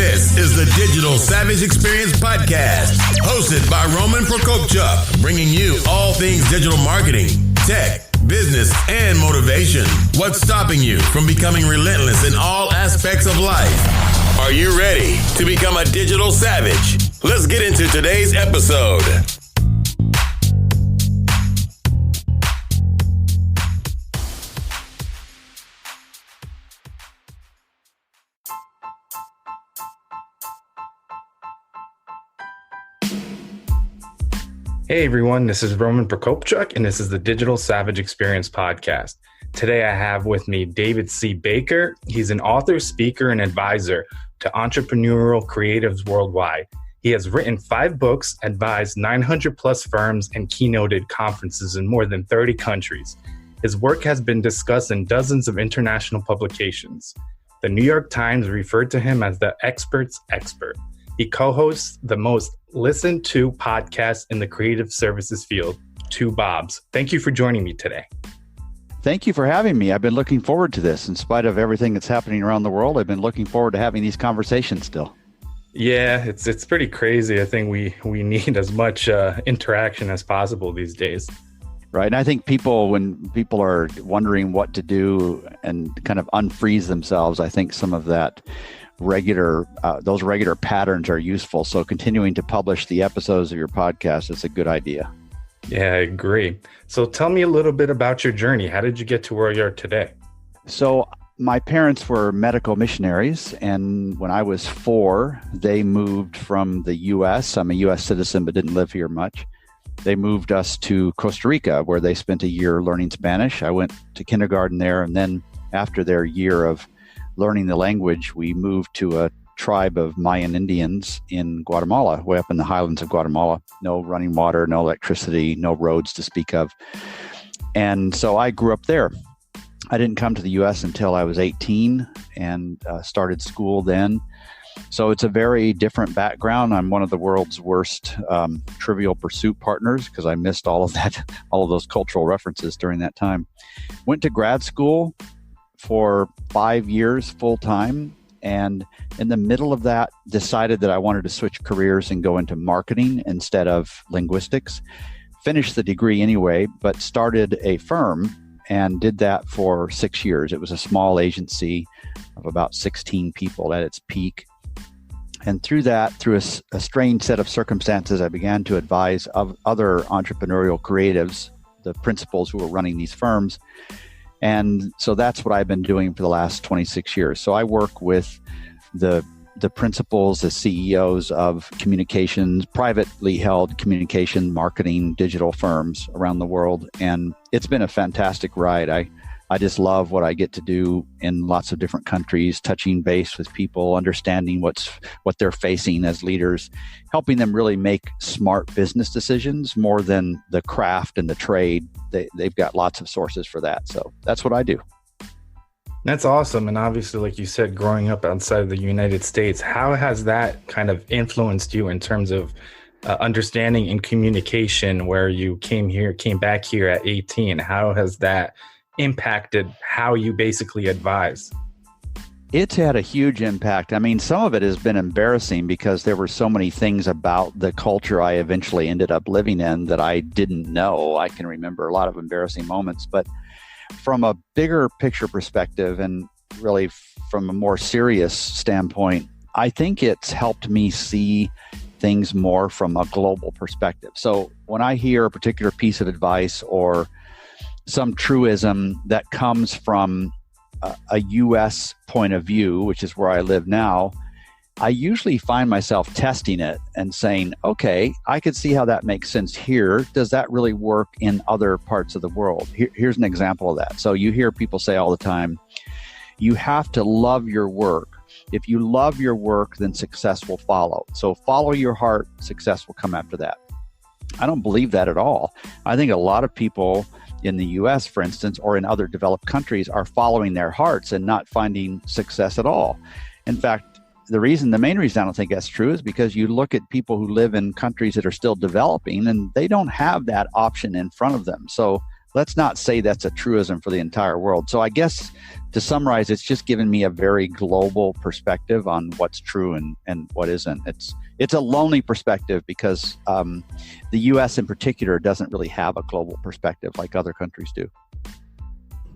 This is the Digital Savage Experience Podcast, hosted by Prokopchuk, bringing you all things digital marketing, tech, business, and motivation. What's stopping you from becoming relentless in all aspects of life? Are you ready to become a digital savage? Let's get into today's episode. Hey everyone, this is Prokopchuk, and this is the Digital Savage Experience Podcast. Today I have with me David C. Baker. He's an author, speaker, and advisor to entrepreneurial creatives worldwide. He has written 5 books, advised 900 plus firms, and keynoted conferences in more than 30 countries. His work has been discussed in dozens of international publications. The New York Times referred to him as the expert's expert. He co-hosts the most listened to podcast in the creative services field, Two Bobs. Thank you for joining me today. Thank you for having me. I've been looking forward to this. In spite of everything that's happening around the world, I've been looking forward to having these conversations still. Yeah, it's pretty crazy. I think we need as much interaction as possible these days. Right. And I think when people are wondering what to do and kind of unfreeze themselves, I think some of that those regular patterns are useful. So continuing to publish the episodes of your podcast is a good idea. Yeah, I agree. So tell me a little bit about your journey. How did you get to where you are today? So my parents were medical missionaries, and when I was 4, they moved from the U.S. I'm a U.S. citizen, but didn't live here much. They moved us to Costa Rica, where they spent a year learning Spanish. I went to kindergarten there, and then after their year of learning the language, we moved to a tribe of Mayan Indians in Guatemala, way up in the highlands of Guatemala. No running water, no electricity, no roads to speak of. And so I grew up there. I didn't come to the U.S. until I was 18 and started school then. So it's a very different background. I'm one of the world's worst Trivial Pursuit partners because I missed all of those cultural references during that time. Went to grad school for 5 years full time. And in the middle of that, decided that I wanted to switch careers and go into marketing instead of linguistics. Finished the degree anyway, but started a firm and did that for 6 years. It was a small agency of about 16 people at its peak. And through that, through a strange set of circumstances, I began to advise of other entrepreneurial creatives, the principals who were running these firms. And so that's what I've been doing for the last 26 years. So I work with the principals, the CEOs of communications, privately held communication, marketing, digital firms around the world. And it's been a fantastic ride. I just love what I get to do in lots of different countries, touching base with people, understanding what they're facing as leaders, helping them really make smart business decisions more than the craft and the trade. They've got lots of sources for that. So that's what I do. That's awesome. And obviously, like you said, growing up outside of the United States, how has that kind of influenced you in terms of understanding and communication where you came back here at 18? How has that impacted how you basically advise? It's had a huge impact. I mean, some of it has been embarrassing because there were so many things about the culture I eventually ended up living in that I didn't know. I can remember a lot of embarrassing moments, but from a bigger picture perspective and really from a more serious standpoint, I think it's helped me see things more from a global perspective. So when I hear a particular piece of advice or some truism that comes from a U.S. point of view, which is where I live now, I usually find myself testing it and saying, okay, I could see how that makes sense here. Does that really work in other parts of the world? Here's an example of that. So you hear people say all the time, you have to love your work. If you love your work, then success will follow. So follow your heart, success will come after that. I don't believe that at all. I think a lot of people in the US, for instance, or in other developed countries are following their hearts and not finding success at all. In fact, the main reason I don't think that's true is because you look at people who live in countries that are still developing and they don't have that option in front of them. So let's not say that's a truism for the entire world. So I guess to summarize, it's just given me a very global perspective on what's true and what isn't. It's a lonely perspective because the U.S. in particular doesn't really have a global perspective like other countries do.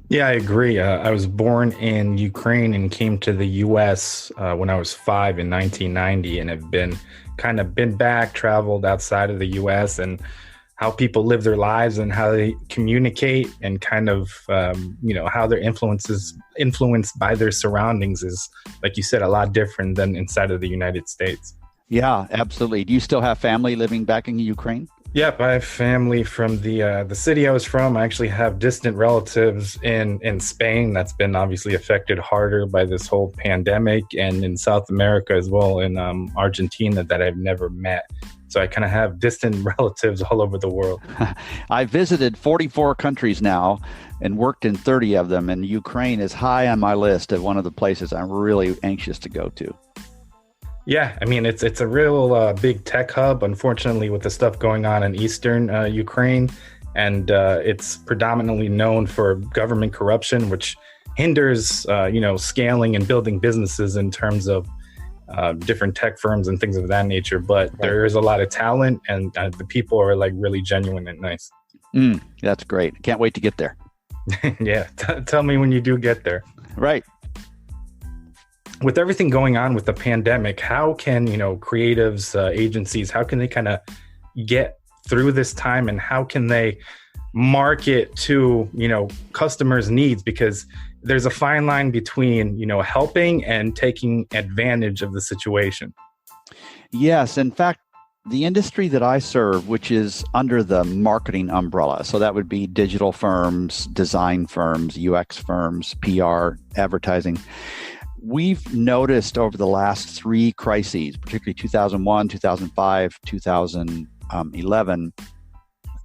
Yeah, I agree. I was born in Ukraine and came to the U.S. When I was 5 in 1990, and have been back, traveled outside of the U.S. and how people live their lives and how they communicate and kind of, how their influenced by their surroundings is, like you said, a lot different than inside of the United States. Yeah, absolutely. Do you still have family living back in Ukraine? Yep, I have family from the city I was from. I actually have distant relatives in Spain that's been obviously affected harder by this whole pandemic, and in South America as well, in Argentina, that I've never met. So I kind of have distant relatives all over the world. I visited 44 countries now and worked in 30 of them, and Ukraine is high on my list of one of the places I'm really anxious to go to. Yeah, I mean, it's a real big tech hub, unfortunately, with the stuff going on in eastern Ukraine. And it's predominantly known for government corruption, which hinders, scaling and building businesses in terms of different tech firms and things of that nature. But right. There is a lot of talent, and the people are like really genuine and nice. That's great. Can't wait to get there. Yeah. Tell me when you do get there. Right. With everything going on with the pandemic, how can, creatives, agencies, how can they kind of get through this time, and how can they market to, customers' needs? Because there's a fine line between, helping and taking advantage of the situation. Yes. In fact, the industry that I serve, which is under the marketing umbrella, so that would be digital firms, design firms, UX firms, PR, advertising. We've noticed over the last 3 crises, particularly 2001, 2005, 2011,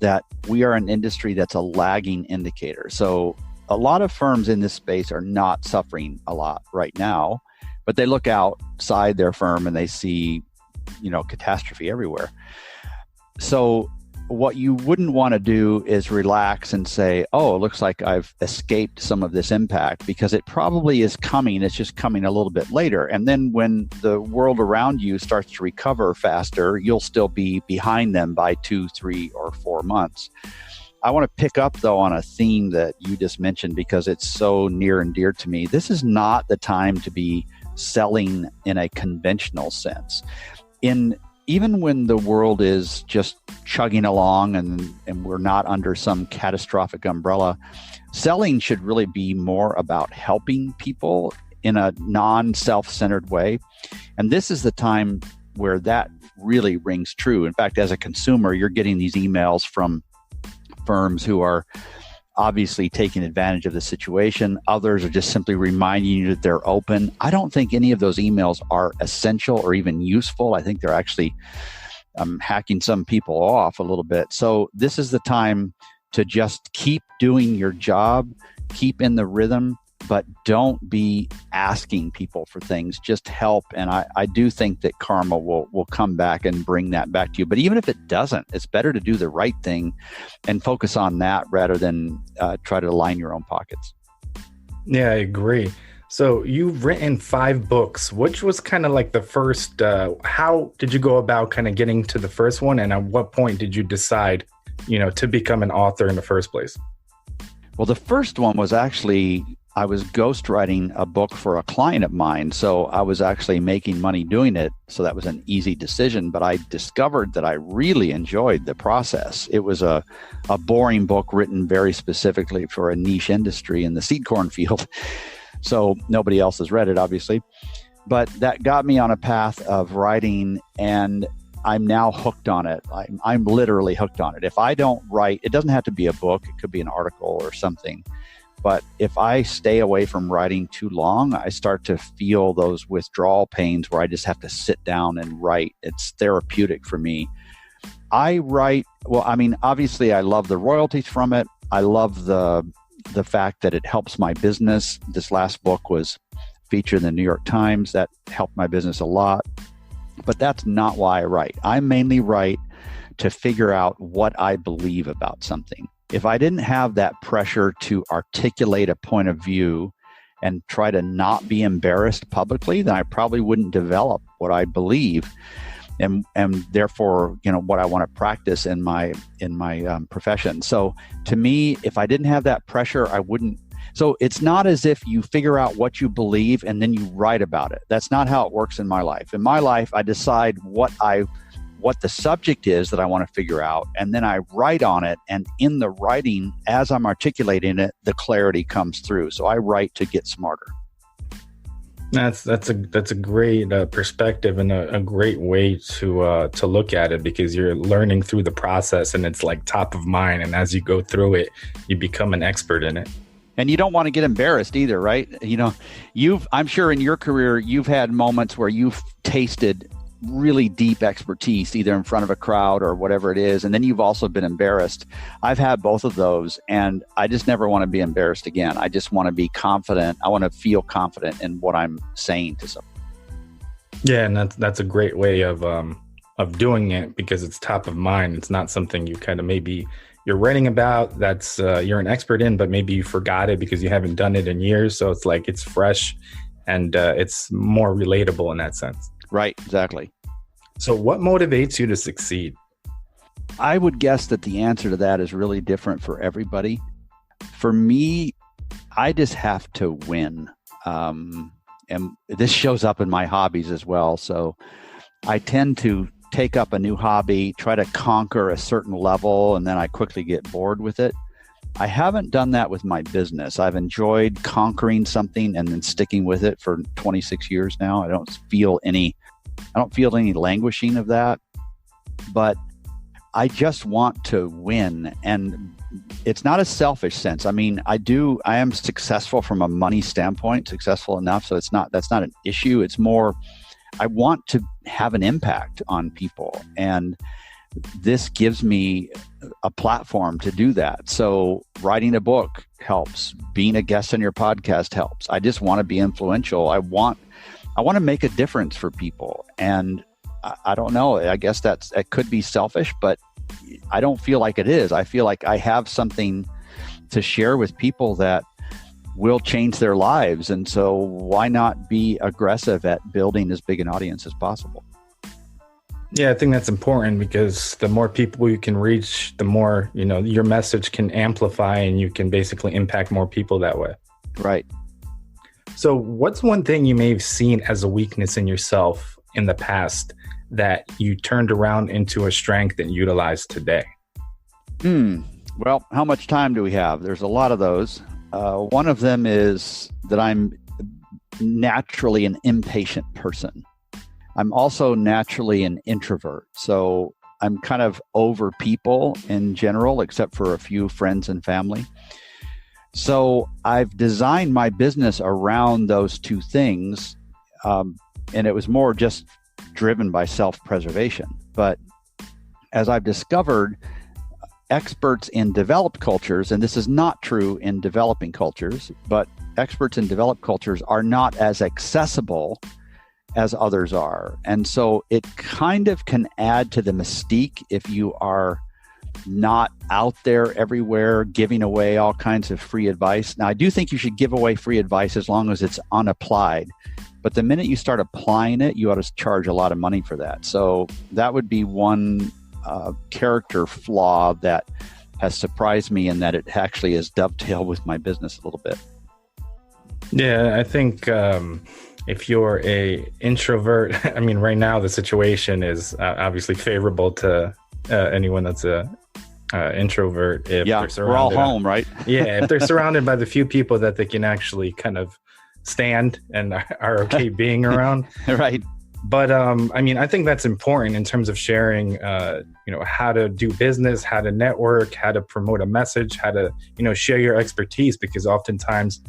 that we are an industry that's a lagging indicator. So a lot of firms in this space are not suffering a lot right now, but they look outside their firm and they see, catastrophe everywhere. So what you wouldn't want to do is relax and say, oh, it looks like I've escaped some of this impact, because it probably is coming. It's just coming a little bit later. And then when the world around you starts to recover faster, you'll still be behind them by 2, 3, or 4 months. I want to pick up, though, on a theme that you just mentioned, because it's so near and dear to me. This is not the time to be selling in a conventional sense. Even when the world is just chugging along and we're not under some catastrophic umbrella, selling should really be more about helping people in a non-self-centered way. And this is the time where that really rings true. In fact, as a consumer, you're getting these emails from firms who are obviously taking advantage of the situation. Others are just simply reminding you that they're open. I don't think any of those emails are essential or even useful. I think they're actually hacking some people off a little bit. So this is the time to just keep doing your job, keep in the rhythm, but don't be asking people for things. Just help. And I do think that karma will come back and bring that back to you. But even if it doesn't, it's better to do the right thing and focus on that rather than try to line your own pockets. Yeah, I agree. So you've written 5 books. Which was kind of like the first, how did you go about kind of getting to the first one? And at what point did you decide, to become an author in the first place? Well, the first one was actually, I was ghostwriting a book for a client of mine. So I was actually making money doing it. So that was an easy decision. But I discovered that I really enjoyed the process. It was a boring book written very specifically for a niche industry in the seed corn field. So nobody else has read it, obviously. But that got me on a path of writing, and I'm now hooked on it. I'm literally hooked on it. If I don't write, it doesn't have to be a book. It could be an article or something. But if I stay away from writing too long, I start to feel those withdrawal pains where I just have to sit down and write. It's therapeutic for me. I write, obviously I love the royalties from it. I love the fact that it helps my business. This last book was featured in the New York Times. That helped my business a lot. But that's not why I write. I mainly write to figure out what I believe about something. if I didn't have that pressure to articulate a point of view and try to not be embarrassed publicly, then I probably wouldn't develop what I believe and therefore, what I want to practice in my profession. So to me, if I didn't have that pressure, I wouldn't. So it's not as if you figure out what you believe and then you write about it. That's not how it works in my life. In my life, I decide what the subject is that I want to figure out, and then I write on it. And in the writing, as I'm articulating it, the clarity comes through. So I write to get smarter. That's a great perspective and a great way to look at it, because you're learning through the process and it's like top of mind. And as you go through it, you become an expert in it. And you don't want to get embarrassed either, right? I'm sure in your career, you've had moments where you've tasted really deep expertise, either in front of a crowd or whatever it is. And then you've also been embarrassed. I've had both of those, and I just never want to be embarrassed again. I just want to be confident. I want to feel confident in what I'm saying to someone. Yeah. And that's a great way of doing it, because it's top of mind. It's not something you kind of maybe you're writing about that's you're an expert in, but maybe you forgot it because you haven't done it in years. So it's like it's fresh and it's more relatable in that sense. Right, exactly. So what motivates you to succeed? I would guess that the answer to that is really different for everybody. For me, I just have to win. And this shows up in my hobbies as well. So I tend to take up a new hobby, try to conquer a certain level, and then I quickly get bored with it. I haven't done that with my business. I've enjoyed conquering something and then sticking with it for 26 years now. I don't feel any languishing of that, but I just want to win. And it's not a selfish sense. I mean, I am successful from a money standpoint, successful enough. So that's not an issue. It's more, I want to have an impact on people. And this gives me a platform to do that. So writing a book helps. Being a guest on your podcast helps. I just want to be influential. I want to make a difference for people. And I don't know, I guess it could be selfish, but I don't feel like it is. I feel like I have something to share with people that will change their lives. And so why not be aggressive at building as big an audience as possible? Yeah, I think that's important, because the more people you can reach, the more, your message can amplify and you can basically impact more people that way. Right. So what's one thing you may have seen as a weakness in yourself in the past that you turned around into a strength and utilize today? Well, how much time do we have? There's a lot of those. One of them is that I'm naturally an impatient person. I'm also naturally an introvert. So I'm kind of over people in general, except for a few friends and family. So I've designed my business around those two things. And it was more just driven by self-preservation. But as I've discovered, experts in developed cultures, and this is not true in developing cultures, but experts in developed cultures are not as accessible as others are. And so it kind of can add to the mystique if you are not out there everywhere giving away all kinds of free advice. Now, I do think you should give away free advice as long as it's unapplied. But the minute you start applying it, you ought to charge a lot of money for that. So that would be one character flaw that has surprised me, in that it actually has dovetailed with my business a little bit. Yeah, I think if you're a introvert, I mean, right now the situation is obviously favorable to anyone that's a introvert. If we're all home, right? Yeah, if they're surrounded by the few people that they can actually kind of stand and are okay being around. Right. But I mean, I think that's important in terms of sharing, how to do business, how to network, how to promote a message, how to, share your expertise, because oftentimes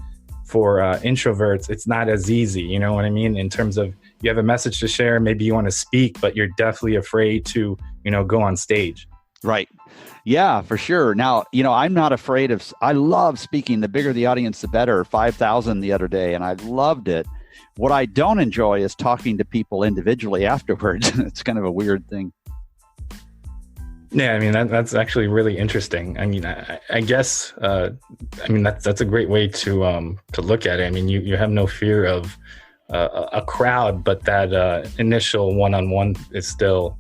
for introverts, it's not as easy, you know what I mean? In terms of you have a message to share, maybe you want to speak, but you're definitely afraid to, go on stage. Right. Yeah, for sure. Now, I'm not afraid I love speaking. The bigger the audience, the better. 5,000 the other day, and I loved it. What I don't enjoy is talking to people individually afterwards. It's kind of a weird thing. Yeah, I mean that's actually really interesting. I mean, I guess that's a great way to look at it. I mean, you have no fear of a crowd, but that initial one-on-one is still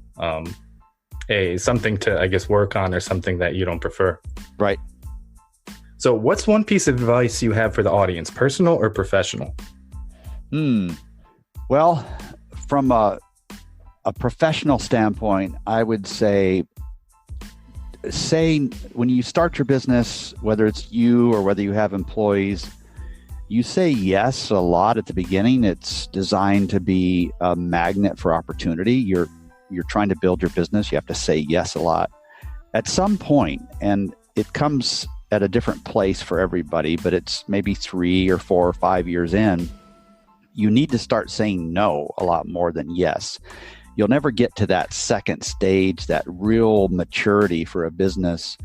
something to, I guess, work on, or something that you don't prefer. Right. So, what's one piece of advice you have for the audience, personal or professional? Well, from a professional standpoint, I would say when you start your business, whether it's you or whether you have employees, you say yes a lot at the beginning. It's designed to be a magnet for opportunity. You're trying to build your business. You have to say yes a lot. At some point, and it comes at a different place for everybody, but it's maybe 3 or 4 or 5 years in, you need to start saying no a lot more than yes. You'll never get to that second stage, that real maturity for a business,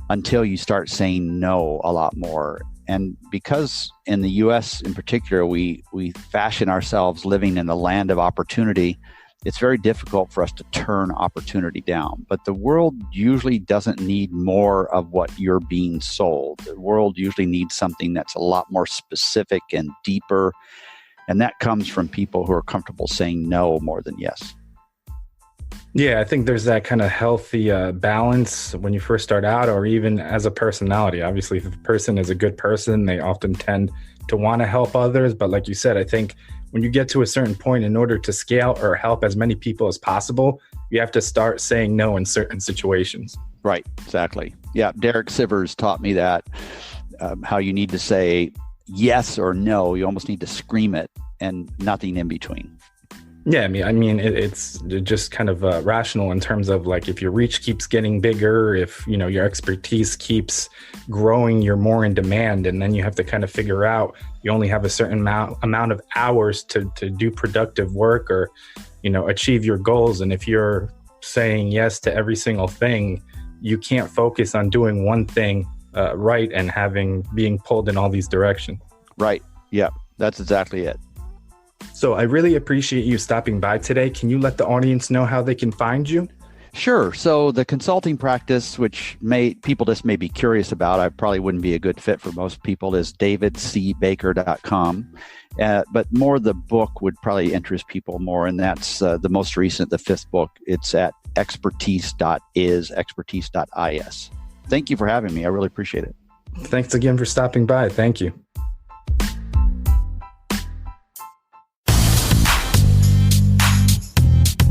until you start saying no a lot more. And because in the US in particular, we fashion ourselves living in the land of opportunity, it's very difficult for us to turn opportunity down. But the world usually doesn't need more of what you're being sold. The world usually needs something that's a lot more specific and deeper. And that comes from people who are comfortable saying no more than yes. Yeah, I think there's that kind of healthy balance when you first start out, or even as a personality. Obviously, if a person is a good person, they often tend to want to help others. But like you said, I think when you get to a certain point, in order to scale or help as many people as possible, you have to start saying no in certain situations. Right, exactly. Yeah, Derek Sivers taught me that, how you need to say yes or no. You almost need to scream it and nothing in between. Yeah, I mean, it's just kind of rational in terms of, like, if your reach keeps getting bigger, if your expertise keeps growing, you're more in demand, and then you have to kind of figure out you only have a certain amount of hours to do productive work, or achieve your goals. And if you're saying yes to every single thing, you can't focus on doing one thing right and being pulled in all these directions. Right. Yeah, that's exactly it. So I really appreciate you stopping by today. Can you let the audience know how they can find you? Sure. So the consulting practice, which people just may be curious about, I probably wouldn't be a good fit for most people, is davidcbaker.com. But more the book would probably interest people more. And that's the most recent, the 5th book. It's at expertise.is. Thank you for having me. I really appreciate it. Thanks again for stopping by. Thank you.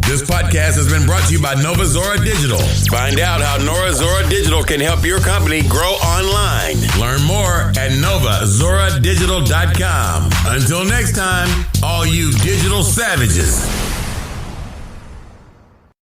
This podcast has been brought to you by Nova Zora Digital. Find out how Nova Zora Digital can help your company grow online. Learn more at novazoradigital.com. Until next time, all you digital savages.